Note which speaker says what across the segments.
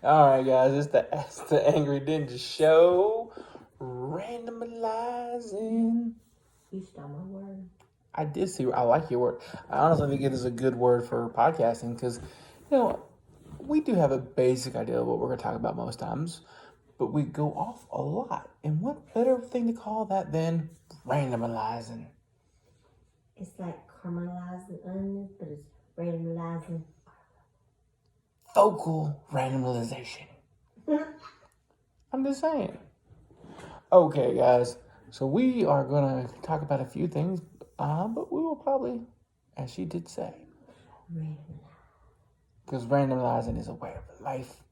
Speaker 1: All right, guys, it's the Angry Ninja Show. Randomizing.
Speaker 2: You stole my word.
Speaker 1: I did see. I like your word. I honestly think it is a good word for podcasting because, we do have a basic idea of what we're going to talk about most times, but we go off a lot. And what better thing to call that than randomizing?
Speaker 2: It's like caramelizing onions, but it's randomizing.
Speaker 1: Focal randomization. I'm just saying. Okay, guys. So we are going to talk about a few things, but we will probably, as she did say, because randomizing is a way of life.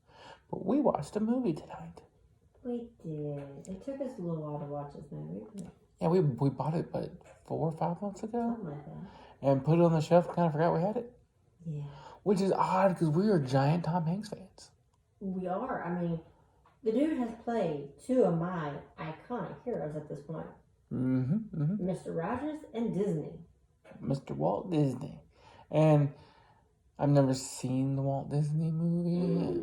Speaker 1: But we watched a movie tonight.
Speaker 2: We did. It took us a little while to watch this movie.
Speaker 1: Yeah, we bought it, 4 or 5 months ago?
Speaker 2: Something like that.
Speaker 1: And put it on the shelf and kind of forgot we had it.
Speaker 2: Yeah.
Speaker 1: Which is odd because we are giant Tom Hanks fans.
Speaker 2: We are. I mean, the dude has played 2 of my iconic heroes at this point. Mr. Rogers and Disney.
Speaker 1: Mr. Walt Disney. And I've never seen the Walt Disney movie.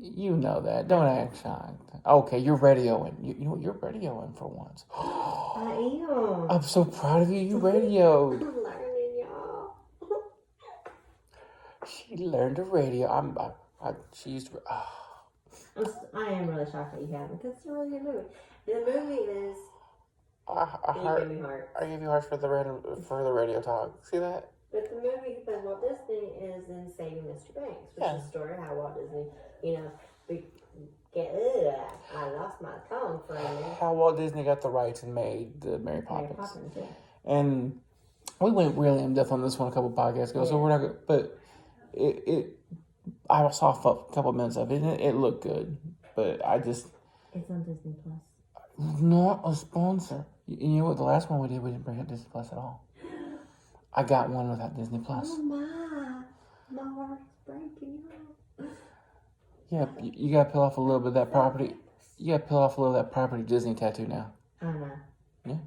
Speaker 1: You know that. Don't act shocked. Okay, you're radioing. You know what? You're radioing for once.
Speaker 2: I am.
Speaker 1: I'm so proud of you. You radioed.
Speaker 2: I'm learning, y'all.
Speaker 1: She learned to radio. She used to.
Speaker 2: I am really shocked that you haven't, because it's a really good movie. The movie is.
Speaker 1: I
Speaker 2: gave me heart.
Speaker 1: I gave you hearts for the radio talk. See that?
Speaker 2: But the movie by Walt Disney is in Saving Mr. Banks, which is a story of how Walt Disney, I lost my tongue for a minute.
Speaker 1: How Walt Disney got the rights and made the Mary Poppins.
Speaker 2: Yeah.
Speaker 1: And we went really in depth on this one a couple podcasts ago, so we're not good. But I saw a couple minutes of it, and it looked good. But
Speaker 2: It's on Disney Plus.
Speaker 1: Not a sponsor. You know what? The last one we did, we didn't bring up Disney Plus at all. I got one without Disney Plus.
Speaker 2: Oh my heart's breaking.
Speaker 1: Yeah, you gotta peel off a little bit of that property. You gotta peel off a little of that property Disney tattoo now.
Speaker 2: I know.
Speaker 1: Yeah.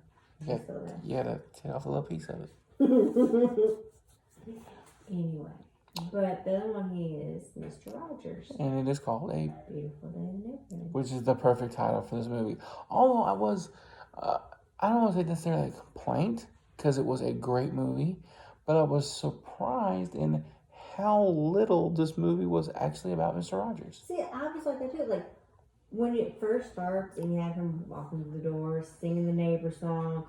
Speaker 1: You gotta take off a little piece of it.
Speaker 2: Anyway, but the other one is Mr. Rogers.
Speaker 1: And it is called A
Speaker 2: Beautiful Day in the Neighborhood.
Speaker 1: Which is the perfect title for this movie. Although I don't want to say necessarily a complaint, because it was a great movie, but I was surprised in how little this movie was actually about Mr. Rogers.
Speaker 2: See, I was like that too. Like, when it first starts and you have him walking through the door, singing the neighbor song,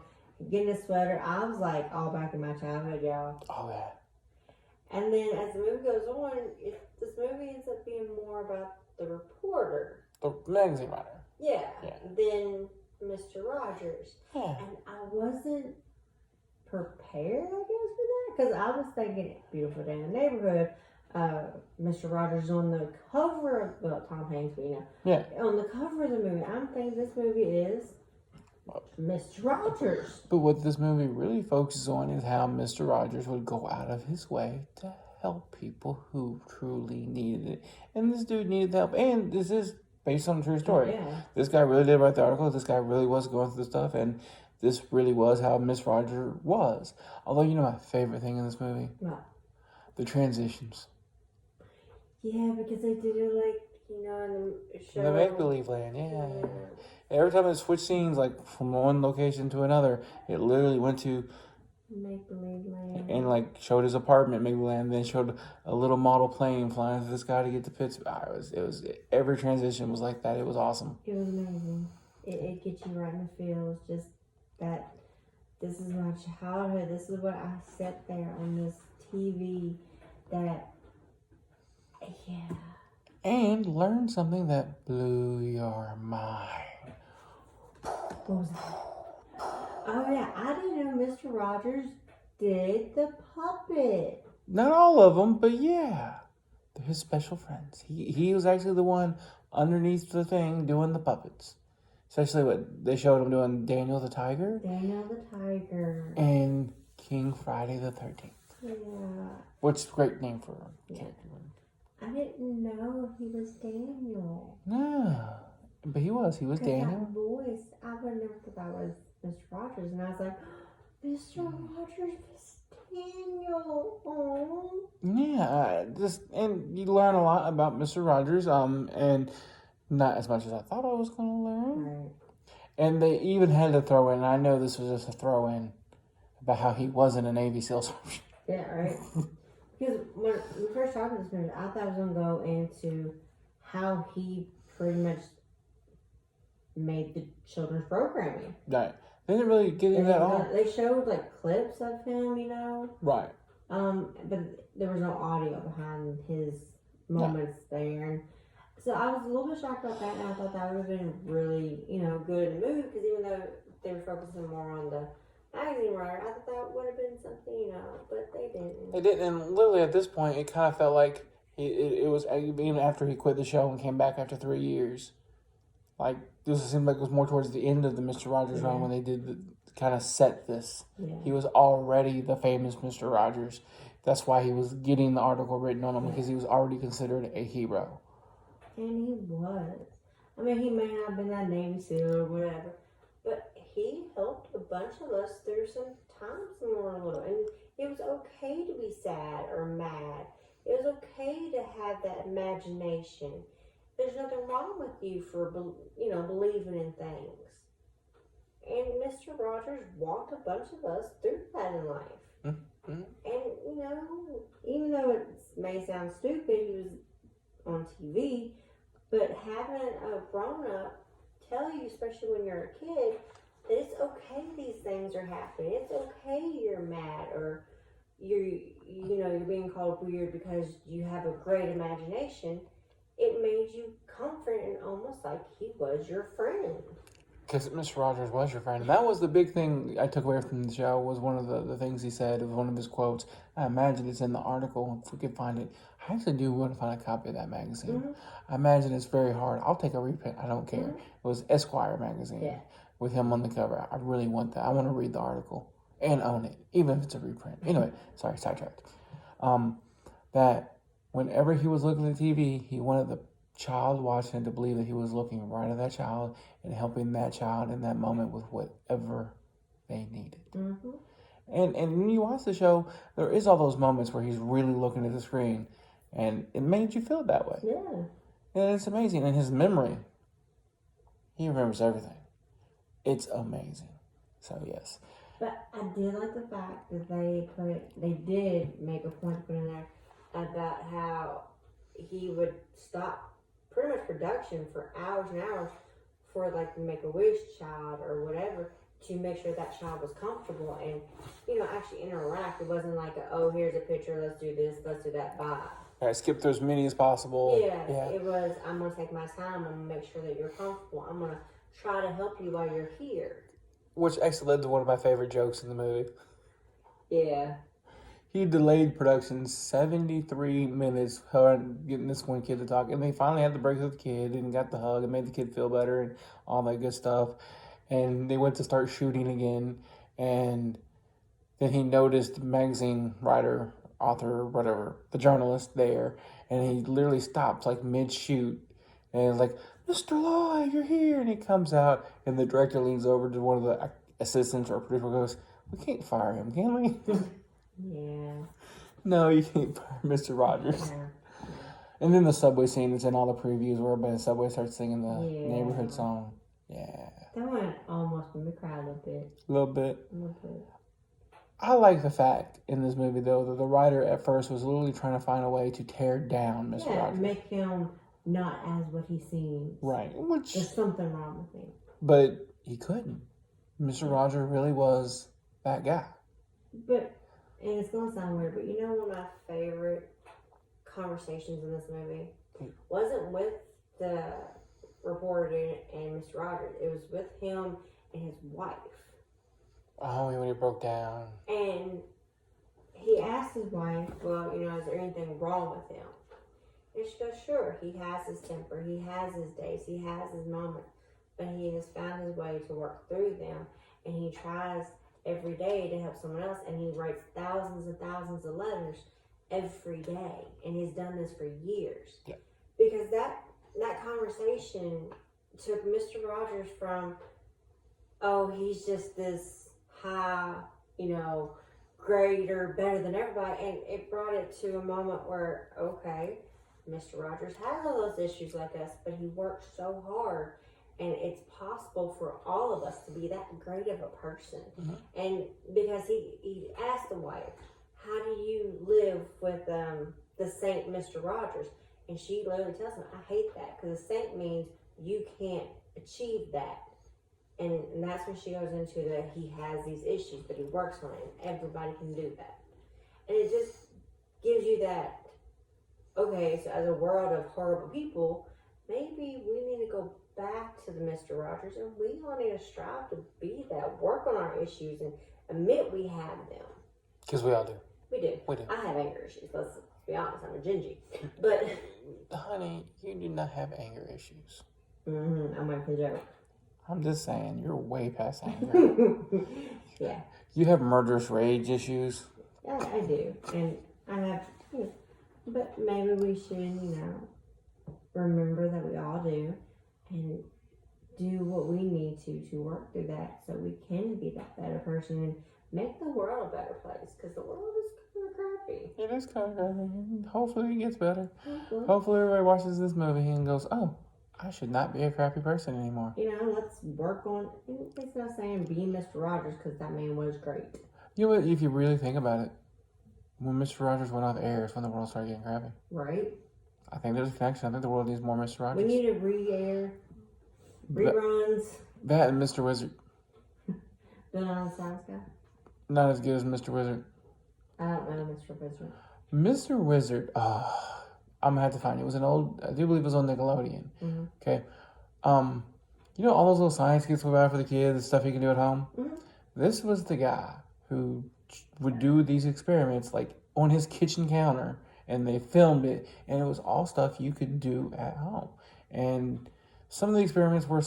Speaker 2: getting a sweater, I was like all back in my childhood, y'all.
Speaker 1: Oh, yeah.
Speaker 2: And then as the movie goes on, this movie ends up being more about the reporter.
Speaker 1: The magazine writer.
Speaker 2: Yeah. Than Mr. Rogers.
Speaker 1: Yeah.
Speaker 2: And I wasn't prepared, I guess, for that. Because I was thinking, Beautiful Day in the Neighborhood, Mr. Rogers on the cover of, Tom Hanks,
Speaker 1: Yeah.
Speaker 2: On the cover of the movie, I'm thinking this movie is Mr. Rogers.
Speaker 1: But what this movie really focuses on is how Mr. Rogers would go out of his way to help people who truly needed it. And this dude needed help. And this is based on a true story.
Speaker 2: Yeah.
Speaker 1: This guy really did write the article. This guy really was going through the stuff. And this really was how Miss Rogers was. Although, my favorite thing in this movie?
Speaker 2: What?
Speaker 1: The transitions.
Speaker 2: Yeah, because they did it in the show.
Speaker 1: The make-believe land, yeah. Every time it switched scenes, from one location to another, it literally went to
Speaker 2: make-believe land.
Speaker 1: And showed his apartment, make-believe land, then showed a little model plane flying through the sky to get to Pittsburgh. It was every transition was like that. It was awesome.
Speaker 2: It was amazing. It gets you right in the feels. Just that this is my childhood. This is what I sat there on this TV.
Speaker 1: And learned something that blew your mind.
Speaker 2: What was that? Oh yeah, I didn't know Mr. Rogers did the puppet.
Speaker 1: Not all of them, but yeah. They're his special friends. He was actually the one underneath the thing doing the puppets. Especially what they showed him doing Daniel the Tiger.
Speaker 2: Daniel the Tiger.
Speaker 1: And King Friday the 13th.
Speaker 2: Yeah.
Speaker 1: Which is a great name for a character.
Speaker 2: I didn't know he was Daniel.
Speaker 1: No. But he was. He was Daniel.
Speaker 2: That voice, I would never thought that was Mr. Rogers. And I was like, Mr. Rogers was Daniel. Oh.
Speaker 1: Yeah, and you learn a lot about Mr. Rogers, and not as much as I thought I was going to learn.
Speaker 2: Right.
Speaker 1: And they even had to throw in, I know this was just a throw in, about how he wasn't a Navy SEAL soldier.
Speaker 2: Yeah, right. Because when we first talked about this movie, I thought I was going to go into how he pretty much made the children's programming.
Speaker 1: Right. They didn't really get into that at all.
Speaker 2: They showed like clips of him,
Speaker 1: Right.
Speaker 2: but there was no audio behind his moments there. And so I was a little bit shocked about that, and I thought that would have been really, good in the movie, because even though they were focusing more on the magazine writer, I thought that would have been something, but they didn't.
Speaker 1: They didn't, and literally at this point, it kind of felt like it was, even after he quit the show and came back after 3 years. Like, this seemed like it was more towards the end of the Mr. Rogers run when they did kind of set this.
Speaker 2: Yeah.
Speaker 1: He was already the famous Mr. Rogers. That's why he was getting the article written on him, because he was already considered a hero.
Speaker 2: And he was. I mean, he may not have been that Navy SEAL or whatever, but he helped a bunch of us through some times when we were little. And it was okay to be sad or mad. It was okay to have that imagination. There's nothing wrong with you for, believing in things. And Mr. Rogers walked a bunch of us through that in life.
Speaker 1: Mm-hmm.
Speaker 2: And, even though it may sound stupid, he was on TV, but having a grown-up tell you, especially when you're a kid, that it's okay these things are happening. It's okay you're mad, or you're being called weird because you have a great imagination. It made you comfort and almost like he was your friend.
Speaker 1: Because Mr. Rogers was your friend. And that was the big thing I took away from the show, was one of the things he said, of one of his quotes. I imagine it's in the article, if we can find it. I actually do want to find a copy of that magazine.
Speaker 2: Mm-hmm.
Speaker 1: I imagine it's very hard. I'll take a reprint. I don't care.
Speaker 2: Mm-hmm.
Speaker 1: It was Esquire magazine with him on the cover. I really want that. I want to read the article and own it, even if it's a reprint. Anyway, sorry, sidetracked. That whenever he was looking at the TV, he wanted the child watching to believe that he was looking right at that child and helping that child in that moment with whatever they needed.
Speaker 2: Mm-hmm.
Speaker 1: And when you watch the show, there is all those moments where he's really looking at the screen, and it made you feel that way.
Speaker 2: Yeah.
Speaker 1: And it's amazing. And his memory, he remembers everything. It's amazing. So, yes.
Speaker 2: But I did like the fact that they did make a point to put in there about how he would stop pretty much production for hours and hours for like the Make-A-Wish child or whatever, to make sure that child was comfortable and, actually interact. It wasn't like, here's a picture, let's do this, let's do that, bye.
Speaker 1: All right, skip through as many as possible.
Speaker 2: Yeah. It was, I'm going to take my time, I'm going to make sure that you're comfortable, I'm going to try to help you while you're here.
Speaker 1: Which actually led to one of my favorite jokes in the movie.
Speaker 2: Yeah.
Speaker 1: He delayed production 73 minutes, getting this one kid to talk. And they finally had the break with the kid and got the hug and made the kid feel better and all that good stuff. And they went to start shooting again. And then he noticed the magazine writer, author, whatever, the journalist there. And he literally stopped like mid-shoot. And like, Mr. Lloyd, you're here. And he comes out and the director leans over to one of the assistants or producer and goes, we can't fire him, can we?
Speaker 2: Yeah.
Speaker 1: No, you can't fire Mr. Rogers.
Speaker 2: Yeah.
Speaker 1: And then the subway scene that's in all the previews where everybody in the subway starts singing the neighborhood song. Yeah.
Speaker 2: That one almost made me cry a little bit.
Speaker 1: A little bit.
Speaker 2: A little bit.
Speaker 1: I like the fact in this movie, though, that the writer at first was literally trying to find a way to tear down Mr. Rogers.
Speaker 2: Make him not as what he seems.
Speaker 1: Right. Which,
Speaker 2: there's something wrong with him.
Speaker 1: But he couldn't. Mr. Rogers really was that guy.
Speaker 2: But, and it's going to sound weird, but one of my favorite conversations in this movie wasn't with the reporter and Mr. Rogers. It was with him and his wife.
Speaker 1: Oh, when he broke down.
Speaker 2: And he asked his wife, well, is there anything wrong with him? And she goes, sure, he has his temper, he has his days, he has his moments, but he has found his way to work through them, and he tries every day to help someone else, and he writes thousands and thousands of letters every day, and he's done this for years.
Speaker 1: Yeah.
Speaker 2: Because that conversation took Mr. Rogers from, he's just this high, greater, better than everybody, and it brought it to a moment where, okay, Mr. Rogers has all those issues like us, but he works so hard, and it's possible for all of us to be that great of a person. And because he asked the wife, how do you live with the saint Mr. Rogers? And she literally tells him, I hate that, because a saint means you can't achieve that. And that's when she goes into that he has these issues, but he works on it, and everybody can do that. And it just gives you that, okay, so as a world of horrible people, maybe we need to go back to the Mr. Rogers, and we all need to strive to be that, work on our issues, and admit we have them.
Speaker 1: Because we all do.
Speaker 2: We do.
Speaker 1: We do.
Speaker 2: I have anger issues. Let's be honest. I'm a gingy. But
Speaker 1: honey, you do not have anger issues.
Speaker 2: I'm making a joke.
Speaker 1: I'm just saying, you're way past anger.
Speaker 2: Yeah.
Speaker 1: You have murderous rage issues.
Speaker 2: Yeah, I do. And I have, but maybe we should, remember that we all do and do what we need to work through that so we can be that better person and make the world a better place, because the world is kind of crappy.
Speaker 1: It is kind of crappy. Hopefully it gets better. Hopefully everybody watches this movie and goes, oh, I should not be a crappy person anymore.
Speaker 2: Let's work on, it's not saying be Mr. Rogers, because that man was great.
Speaker 1: You know what, if you really think about it, when Mr. Rogers went off air is when the world started getting crappy.
Speaker 2: Right.
Speaker 1: I think there's a connection. I think the world needs more Mr. Rogers.
Speaker 2: We need a re-air, reruns.
Speaker 1: That and Mr. Wizard.
Speaker 2: Don't know the sounds guy.
Speaker 1: Not as good as Mr. Wizard.
Speaker 2: I don't know Mr. Wizard.
Speaker 1: Mr. Wizard, I'm gonna have to find it. It was an old, I do believe it was on Nickelodeon. Okay. You know all those little science kits we buy for the kids, the stuff you can do at home? This was the guy who would do these experiments like on his kitchen counter, and they filmed it, and it was all stuff you could do at home. And some of the experiments were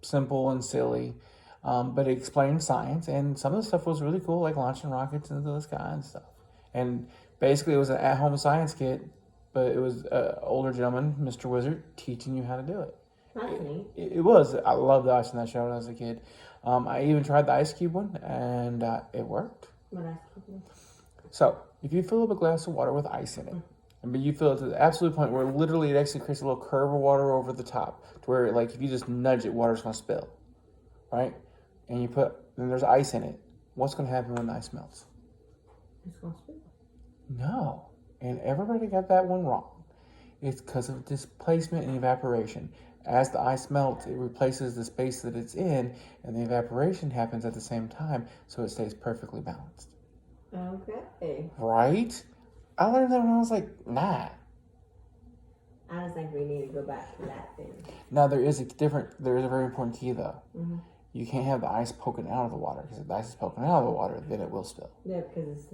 Speaker 1: simple and silly, but it explained science, and some of the stuff was really cool, like launching rockets into the sky and stuff. And basically it was an at-home science kit, but it was an older gentleman, Mr. Wizard, teaching you how to do it.
Speaker 2: That's neat.
Speaker 1: It was. I loved watching that show when I was a kid. I even tried the ice cube one, and it worked.
Speaker 2: What ice cube?
Speaker 1: So, if you fill up a glass of water with ice in it, but you fill it to the absolute point where literally it actually creates a little curve of water over the top, to where like if you just nudge it, water's gonna spill, right? And then there's ice in it. What's gonna happen when the ice melts?
Speaker 2: It's gonna spill.
Speaker 1: No, and everybody got that one wrong. It's because of displacement and evaporation. As the ice melts, it replaces the space that it's in, and the evaporation happens at the same time, so it stays perfectly balanced.
Speaker 2: Okay.
Speaker 1: Right? I learned that when I was like 9.
Speaker 2: I just think we need to go back to that then.
Speaker 1: Now, there is a very important key, though. You can't have the ice poking out of the water, because if the ice is poking out of the water, then it will spill.
Speaker 2: Yeah, because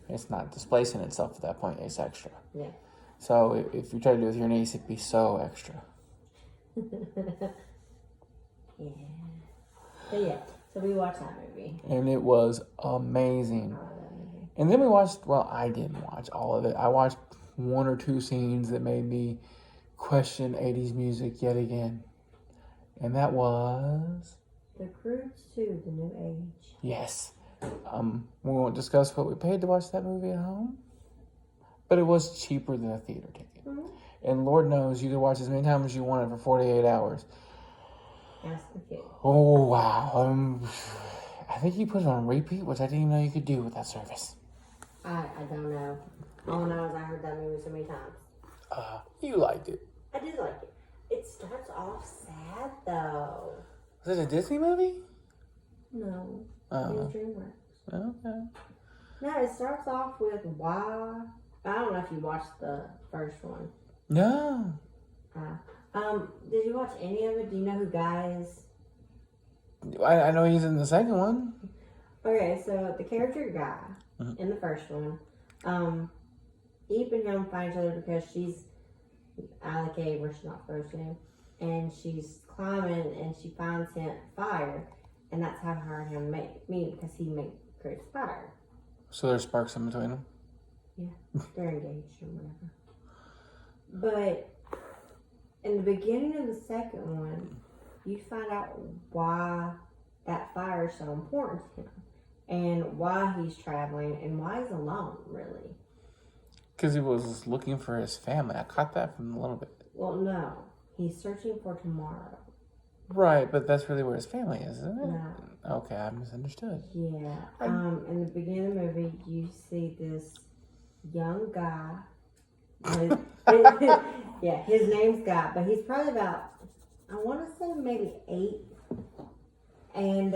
Speaker 1: It's not displacing itself at that point. It's extra.
Speaker 2: Yeah.
Speaker 1: So if you try to do it with your niece, it'd be so extra.
Speaker 2: Yeah. But yeah, so we watched that movie.
Speaker 1: And it was amazing.
Speaker 2: I love that movie.
Speaker 1: And then we watched, well, I didn't watch all of it. I watched 1 or 2 scenes that made me question 80s music yet again. And that was...
Speaker 2: The Croods 2, The New Age.
Speaker 1: Yes. We won't discuss what we paid to watch that movie at home. But it was cheaper than a theater ticket. And Lord knows you could watch as many times as you wanted for 48 hours.
Speaker 2: That's the kid.
Speaker 1: Oh, wow. I think you put it on repeat, which I didn't even know you could do with that service.
Speaker 2: I don't know. All I know is I heard that movie so many times.
Speaker 1: You liked it.
Speaker 2: I did like it. It starts off sad, though.
Speaker 1: Was it a Disney movie?
Speaker 2: No. It was DreamWorks.
Speaker 1: Okay.
Speaker 2: No, it starts off with why. I don't know if you watched the first one.
Speaker 1: No.
Speaker 2: Did you watch any of it? Do you know who Guy is?
Speaker 1: I know he's in the second one.
Speaker 2: Okay, so the character Guy in the first one, Eve and him find each other because she's out of the cave where she's not supposed to, and she's climbing and she finds him fire, and that's how her and him meet because he creates fire.
Speaker 1: So there's sparks in between them.
Speaker 2: Yeah, they're engaged or whatever. But in the beginning of the second one, you find out why that fire is so important to him. and why he's traveling and why he's alone, really.
Speaker 1: Because he was looking for his family. I caught that from a little bit.
Speaker 2: Well, no. He's searching for tomorrow.
Speaker 1: Right, but that's really where his family is, isn't it?
Speaker 2: No.
Speaker 1: Okay, I misunderstood.
Speaker 2: Yeah. In the beginning of the movie, you see this young guy. Yeah, his name's Guy, but he's probably about, I want to say maybe 8. And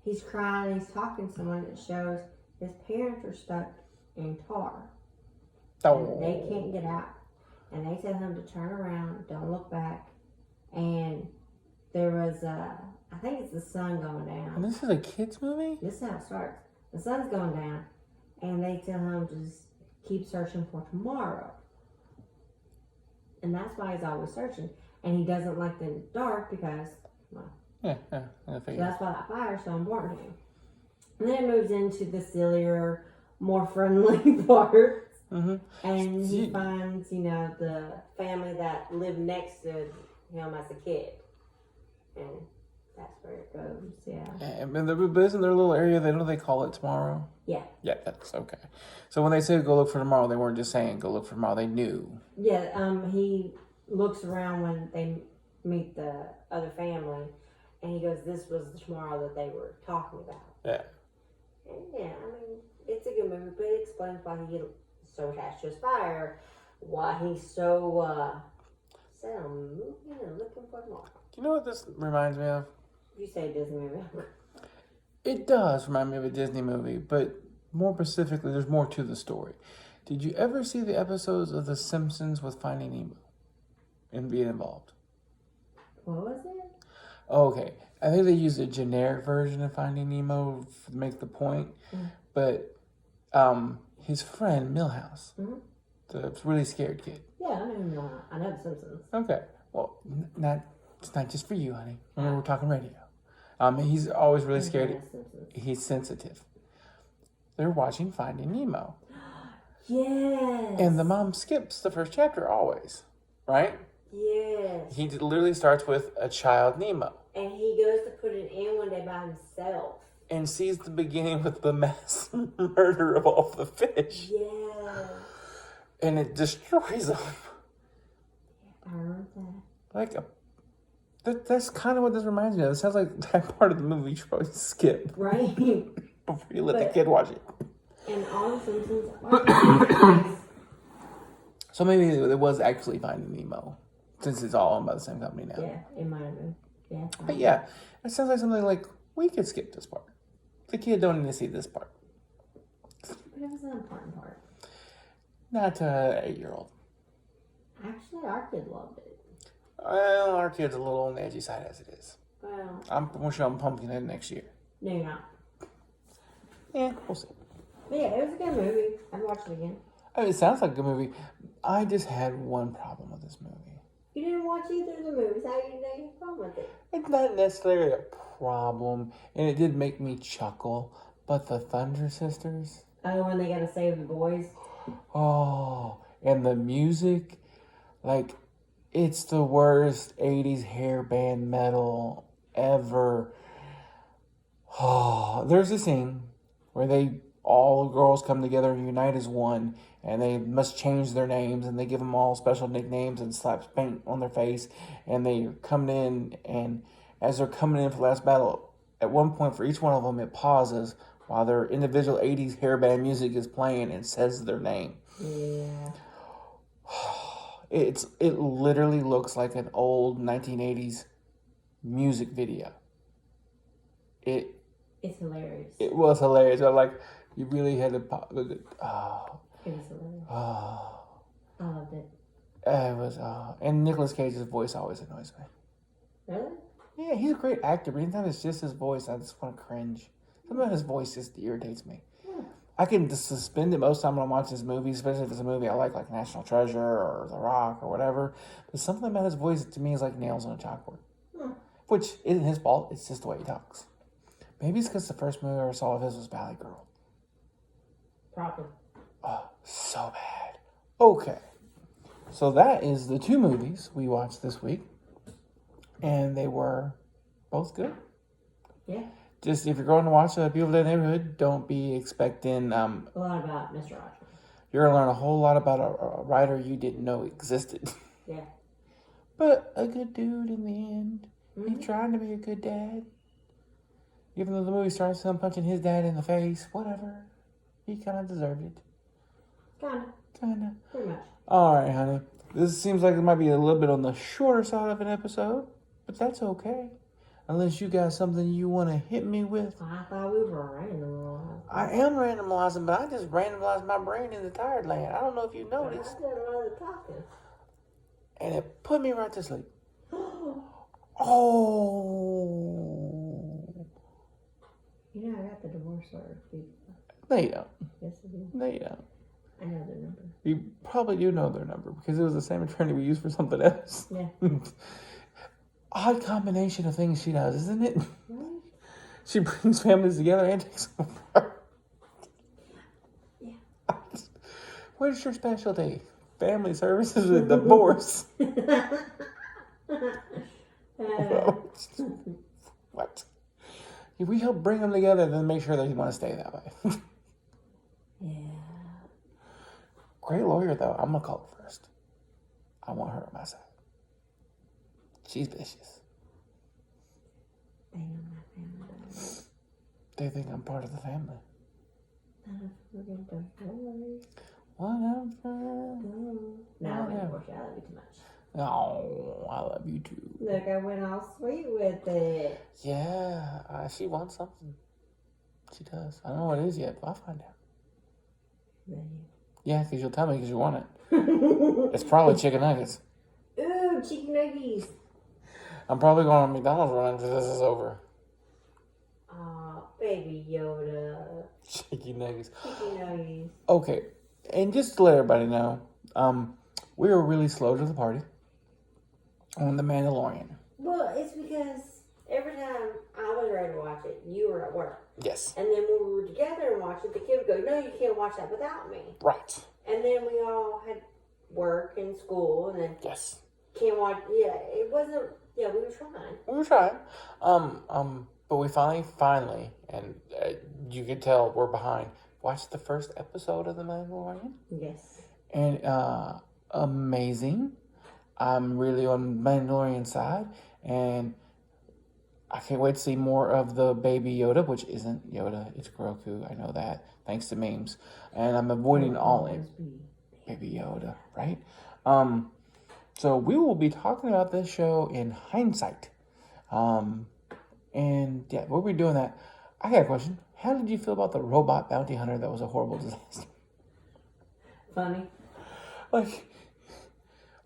Speaker 2: he's crying, he's talking to someone that shows his parents are stuck in tar.
Speaker 1: Oh.
Speaker 2: And they can't get out. And they tell him to turn around, don't look back. And there was, I think it's the sun going down.
Speaker 1: And this is a kid's movie?
Speaker 2: This is how it starts. The sun's going down. And they tell him to just keep searching for tomorrow. And that's why he's always searching. And he doesn't like the dark because, well,
Speaker 1: Yeah, I
Speaker 2: so
Speaker 1: figured.
Speaker 2: that's why that fire is so important to him. And then it moves into the sillier, more friendly parts.
Speaker 1: Mm-hmm.
Speaker 2: And he finds, the family that lived next to him as a kid. And that's where it goes, yeah.
Speaker 1: But isn't there a little area they call it tomorrow?
Speaker 2: Yeah.
Speaker 1: Yeah, that's okay. So when they said go look for tomorrow, they weren't just saying go look for tomorrow. They knew.
Speaker 2: Yeah, he looks around when they meet the other family, and he goes, this was the tomorrow that they were talking about.
Speaker 1: Yeah.
Speaker 2: And yeah, it's a good movie, but it explains why he gets so attached to his fire, why he's so set on moving and looking for tomorrow.
Speaker 1: Do you know what this reminds me of?
Speaker 2: You say Disney movie.
Speaker 1: It does remind me of a Disney movie, but more specifically, there's more to the story. Did you ever see the episodes of The Simpsons with Finding Nemo and being involved?
Speaker 2: What was it?
Speaker 1: Okay, I think they used a generic version of Finding Nemo to make the point, but his friend Milhouse, the really scared kid.
Speaker 2: Yeah, I know The Simpsons.
Speaker 1: Okay, well, it's not just for you, honey. Remember, we're talking radio. He's always really scared. He's sensitive. They're watching Finding Nemo.
Speaker 2: Yes.
Speaker 1: And the mom skips the first chapter always, right?
Speaker 2: Yes.
Speaker 1: He literally starts with a child Nemo.
Speaker 2: And he goes to put it in one day by himself.
Speaker 1: And sees the beginning with the mass murder of all the fish.
Speaker 2: Yeah.
Speaker 1: And it destroys them.
Speaker 2: I remember that.
Speaker 1: That's kind of what this reminds me of. It sounds like that part of the movie you should probably skip.
Speaker 2: Right.
Speaker 1: Before you let the kid watch it.
Speaker 2: And all the Simpsons.
Speaker 1: So maybe it was actually Finding Nemo. Since it's all owned by the same company now.
Speaker 2: Yeah, it might have been. Yeah.
Speaker 1: But yeah, it sounds like something like, we could skip this part. The kid don't need to see this part.
Speaker 2: But it was an important part.
Speaker 1: Not to an 8-year-old.
Speaker 2: Actually, our kid loved it.
Speaker 1: Well, our kid's a little on the edgy side as it is.
Speaker 2: Well,
Speaker 1: I'm pushing on Pumpkinhead next year.
Speaker 2: no, you're not.
Speaker 1: Yeah, we'll see.
Speaker 2: But yeah, it was a good movie. I'd watch it again.
Speaker 1: I mean, it sounds like a good movie. I just had one problem with this movie.
Speaker 2: You didn't watch either of the movies. How do you know you had a problem with it?
Speaker 1: It's not necessarily a problem, and it did make me chuckle, but the Thunder Sisters...
Speaker 2: Oh, when they gotta save the boys?
Speaker 1: Oh, and the music, it's the worst 80s hair band metal ever. Oh, there's a scene where all the girls come together and unite as one, and they must change their names, and they give them all special nicknames and slap paint on their face, and they come in, and as they're coming in for the last battle, at one point for each one of them, it pauses while their individual 80s hairband music is playing and says their name.
Speaker 2: Yeah.
Speaker 1: It literally looks like an old 1980s music video.
Speaker 2: It's hilarious.
Speaker 1: It was hilarious. You really had to
Speaker 2: It was hilarious.
Speaker 1: Oh.
Speaker 2: I loved it.
Speaker 1: It was, and Nicolas Cage's voice always annoys me.
Speaker 2: Really?
Speaker 1: Yeah, he's a great actor, but anytime it's just his voice, I just want to cringe. Something about his voice just irritates me. I can just suspend it most of the time when I'm watching this movie, especially if it's a movie I like National Treasure or The Rock or whatever. But something about his voice to me is like nails on a chalkboard. Which isn't his fault, it's just the way he talks. Maybe it's because the first movie I ever saw of his was Valley Girl.
Speaker 2: Probably.
Speaker 1: Oh, so bad. Okay. So that is the 2 movies we watched this week. And they were both good.
Speaker 2: Yeah.
Speaker 1: just if you're going to watch People Dead Neighborhood, don't be expecting
Speaker 2: A lot about Mr. Rogers.
Speaker 1: You're gonna learn a whole lot about a writer you didn't know existed.
Speaker 2: Yeah.
Speaker 1: But a good dude in the end.
Speaker 2: Mm-hmm.
Speaker 1: He's trying to be a good dad. Even though the movie starts him punching his dad in the face, whatever. He kind of deserved it.
Speaker 2: Kinda. Pretty much.
Speaker 1: All right, honey. This seems like it might be a little bit on the shorter side of an episode, but that's okay. Unless you got something you want to hit me with.
Speaker 2: I thought we were randomizing.
Speaker 1: I am randomizing, but I just randomized my brain into tired land. I don't know if you noticed.
Speaker 2: I did a lot of talking.
Speaker 1: And it put me right to sleep. Oh.
Speaker 2: You know, I got the divorce order.
Speaker 1: No, you don't.
Speaker 2: Yes, I do.
Speaker 1: No, you don't.
Speaker 2: I know their number.
Speaker 1: You probably do know their number because it was the same attorney we used for something else.
Speaker 2: Yeah.
Speaker 1: Odd combination of things she does, isn't it?
Speaker 2: Right?
Speaker 1: She brings families together and takes them apart.
Speaker 2: Yeah.
Speaker 1: What's your specialty? Family services and divorce. What? If we help bring them together, then make sure that you want to stay that way.
Speaker 2: Yeah.
Speaker 1: Great lawyer, though. I'm going to call her first. I want her on my side. She's vicious.
Speaker 2: They know my family does.
Speaker 1: They think I'm part of the family.
Speaker 2: We're going to divorce.
Speaker 1: Whatever.
Speaker 2: No, I wouldn't divorce you. I love you too much.
Speaker 1: Oh, I love you too.
Speaker 2: Look, I went all sweet with it.
Speaker 1: Yeah, she wants something. She does. I don't know what it is yet, but I'll find out.
Speaker 2: Really?
Speaker 1: Yeah, because you'll tell me because you want it. It's probably chicken nuggets.
Speaker 2: Ooh, chicken nuggies.
Speaker 1: I'm probably going to McDonald's run after this is over.
Speaker 2: Aw, baby Yoda.
Speaker 1: Chicken nuggets.
Speaker 2: Chicken nuggies.
Speaker 1: Okay, and just to let everybody know, we were really slow to the party on The Mandalorian.
Speaker 2: Well, it's because every time I was ready to watch it, you were at work.
Speaker 1: Yes.
Speaker 2: And then when we were together and watched it, the kid would go, no, you can't watch that without me.
Speaker 1: Right.
Speaker 2: And then we all had work and school, and then
Speaker 1: Yes.
Speaker 2: can't watch. Yeah, it wasn't. Yeah, we were trying.
Speaker 1: We were trying. But we finally, and you could tell we're behind, watched the first episode of The Mandalorian.
Speaker 2: Yes.
Speaker 1: And amazing. I'm really on Mandalorian side, and I can't wait to see more of the baby Yoda, which isn't Yoda, it's Grogu. I know that, thanks to memes. And I'm avoiding all it. Baby Yoda, right? So we will be talking about this show in hindsight. And yeah, we'll be doing that. I got a question. How did you feel about the robot bounty hunter that was a horrible disaster?
Speaker 2: Funny.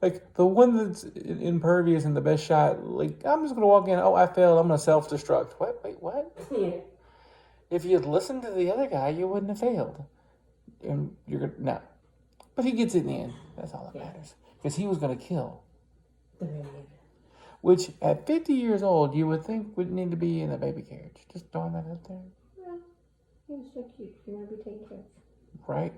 Speaker 1: Like the one that's impervious and the best shot, like, I'm just going to walk in, oh, I failed, I'm going to self-destruct. What? Wait, what?
Speaker 2: Yeah.
Speaker 1: If you had listened to the other guy, you wouldn't have failed. And you're going to, no. But he gets it in the end. That's all that matters. Because he was going to kill.
Speaker 2: The baby.
Speaker 1: Which, at 50 years old, you would think would need to be in a baby carriage. Just throwing that out there.
Speaker 2: Well, he was so cute. He wanted to be taken care of.
Speaker 1: Right?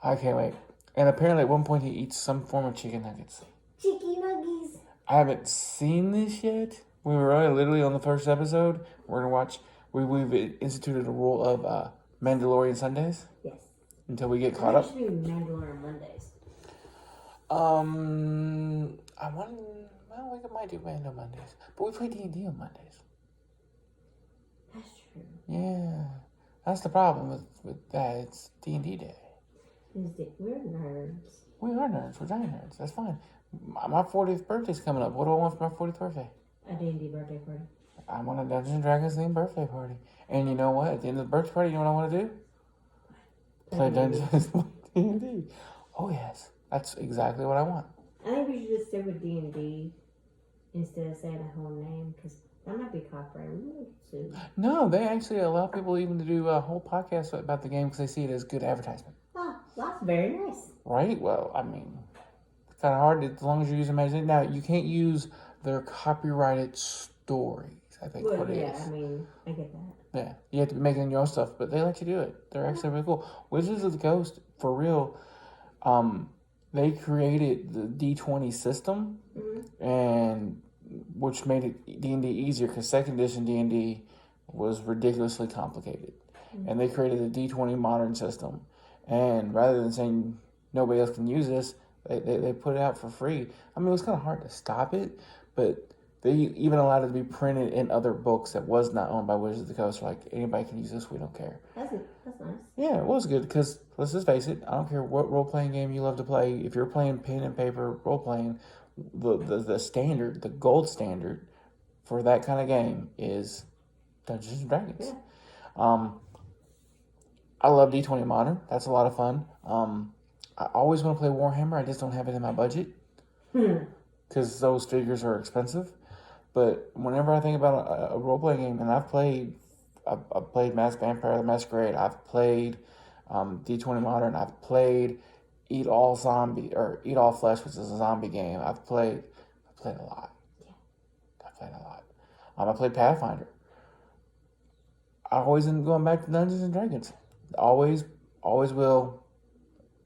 Speaker 1: I can't wait. And apparently at one point he eats some form of chicken nuggets.
Speaker 2: Chicken nuggies.
Speaker 1: I haven't seen this yet. We were literally on the first episode. We're going to watch. We've instituted a rule of Mandalorian Sundays.
Speaker 2: Yes.
Speaker 1: Until we get caught up.
Speaker 2: Should be Mandalorian Mondays.
Speaker 1: Well, we might do Mando Mondays. But we play D&D on Mondays.
Speaker 2: That's true.
Speaker 1: Yeah. That's the problem with that. It's D&D day.
Speaker 2: We're nerds.
Speaker 1: We are nerds. We're giant nerds. That's fine. My 40th birthday's coming up. What do I want for my 40th birthday?
Speaker 2: A D&D birthday party.
Speaker 1: I want a Dungeons and Dragons themed birthday party. And you know what? At the end of the birthday party, you know what I want to do? Play Dungeons and D&D. Oh, yes. That's exactly what I want.
Speaker 2: I think we should just stick with D&D instead of saying a whole name, because that might be copyright. We might get sued.
Speaker 1: No, they actually allow people even to do a whole podcast about the game because they see it as good advertisement.
Speaker 2: Oh, that's very nice.
Speaker 1: Right? Well, I mean, it's kind of hard as long as you use imagination. Now, you can't use their copyrighted stories, I think what it is.
Speaker 2: I mean, I get that.
Speaker 1: Yeah, you have to be making your own stuff, but they let you do it. They're actually really cool. Wizards of the Coast, for real, they created the D20 system, and which made it D&D easier because second edition D&D was ridiculously complicated. And they created a D20 modern system. And rather than saying nobody else can use this, they put it out for free. I mean, it was kind of hard to stop it, but they even allowed it to be printed in other books that was not owned by Wizards of the Coast. Like, anybody can use this, we don't care.
Speaker 2: That's nice.
Speaker 1: Yeah, it was good because, let's just face it, I don't care what role-playing game you love to play. If you're playing pen and paper role-playing, the standard, the gold standard for that kind of game is Dungeons and Dragons.
Speaker 2: Yeah.
Speaker 1: I love D20 Modern. That's a lot of fun. I always want to play Warhammer. I just don't have it in my budget because those figures are expensive. But whenever I think about a role-playing game, and I've played Vampire the Masquerade. I've played D20 Modern. I've played Eat All Flesh, which is a zombie game. I've played a lot.
Speaker 2: Yeah.
Speaker 1: I've played a lot. I played Pathfinder. I always end up going back to Dungeons and Dragons. Always will.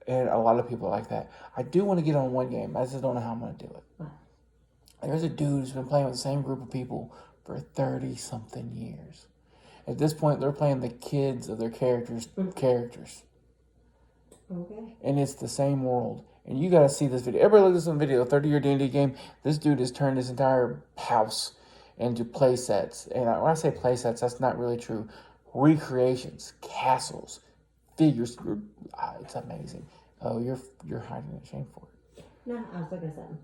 Speaker 1: And a lot of people like that. I do want to get on one game. I just don't know how I'm going to do it.
Speaker 2: Wow.
Speaker 1: There's a dude who's been playing with the same group of people for 30-something years. At this point, they're playing the kids of their characters.
Speaker 2: Okay.
Speaker 1: And it's the same world. And you got to see this video. Everybody look at this video, 30-year D&D game. This dude has turned his entire house into play sets. And when I say play sets, that's not really true. Recreations, castles, figures. It's amazing. Oh, you're hiding in shame for it.
Speaker 2: No, I was looking at something.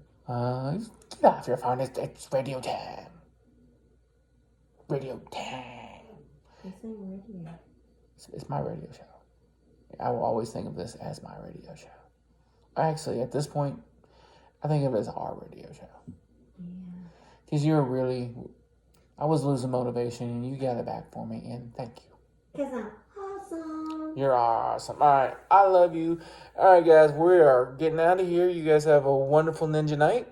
Speaker 1: Get off your phone. It's radio time. Radio time.
Speaker 2: You're saying radio.
Speaker 1: It's my radio show. I will always think of this as my radio show. Actually, at this point, I think of it as our radio show.
Speaker 2: Yeah.
Speaker 1: Because I was losing motivation, and you got it back for me, and thank you.
Speaker 2: Because I'm awesome.
Speaker 1: You're awesome. All right, I love you. All right, guys, we are getting out of here. You guys have a wonderful ninja night.